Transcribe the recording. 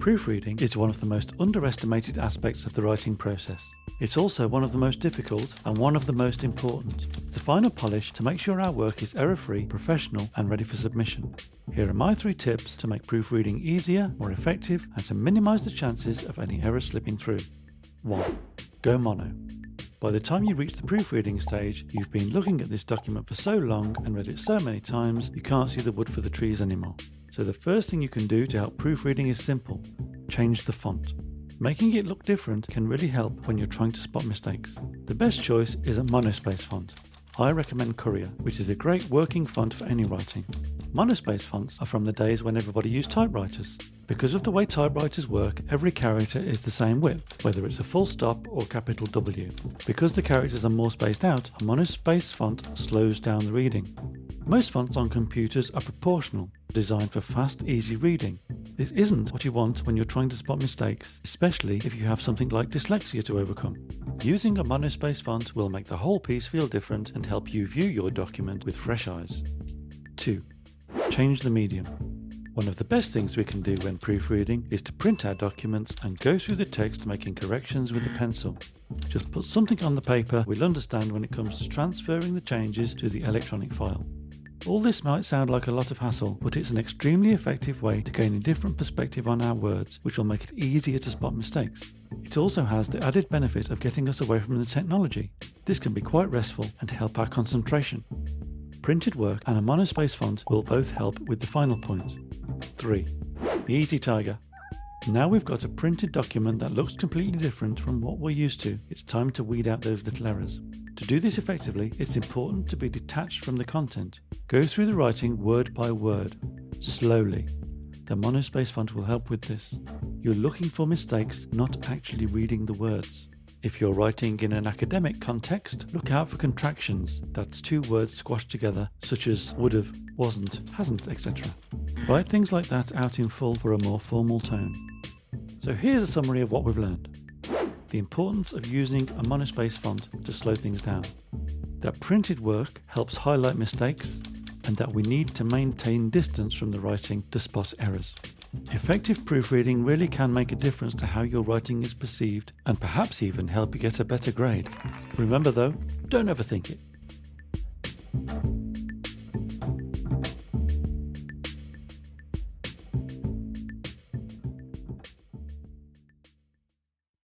Proofreading is one of the most underestimated aspects of the writing process. It's also one of the most difficult and one of the most important. It's the final polish to make sure our work is error-free, professional and ready for submission. Here are my 3 tips to make proofreading easier, more effective and to minimise the chances of any errors slipping through. 1. Go mono. By the time you reach the proofreading stage, you've been looking at this document for so long and read it so many times you can't see the wood for the trees anymore. So the first thing you can do to help proofreading is simple. Change the font. Making it look different can really help when you're trying to spot mistakes. The best choice is a monospace font. I recommend Courier, which is a great working font for any writing. Monospace fonts are from the days when everybody used typewriters. Because of the way typewriters work, every character is the same width, whether it's a full stop or capital W. Because the characters are more spaced out, a monospace font slows down the reading. Most fonts on computers are proportional, designed for fast, easy reading. This isn't what you want when you're trying to spot mistakes, especially if you have something like dyslexia to overcome. Using a monospace font will make the whole piece feel different and help you view your document with fresh eyes. 2. Change the medium. One of the best things we can do when proofreading is to print our documents and go through the text making corrections with a pencil. Just put something on the paper we'll understand when it comes to transferring the changes to the electronic file. All this might sound like a lot of hassle, but it's an extremely effective way to gain a different perspective on our words, which will make it easier to spot mistakes. It also has the added benefit of getting us away from the technology. This can be quite restful and help our concentration. Printed work and a monospace font will both help with the final point. 3. Easy tiger. Now we've got a printed document that looks completely different from what we're used to, it's time to weed out those little errors. To do this effectively, it's important to be detached from the content. Go through the writing word by word, slowly. The monospace font will help with this. You're looking for mistakes, not actually reading the words. If you're writing in an academic context, look out for contractions, that's 2 words squashed together, such as would've, wasn't, hasn't, etc. Write things like that out in full for a more formal tone. So here's a summary of what we've learned. The importance of using a monospace font to slow things down. That printed work helps highlight mistakes, and that we need to maintain distance from the writing to spot errors. Effective proofreading really can make a difference to how your writing is perceived and perhaps even help you get a better grade. Remember though, don't overthink it.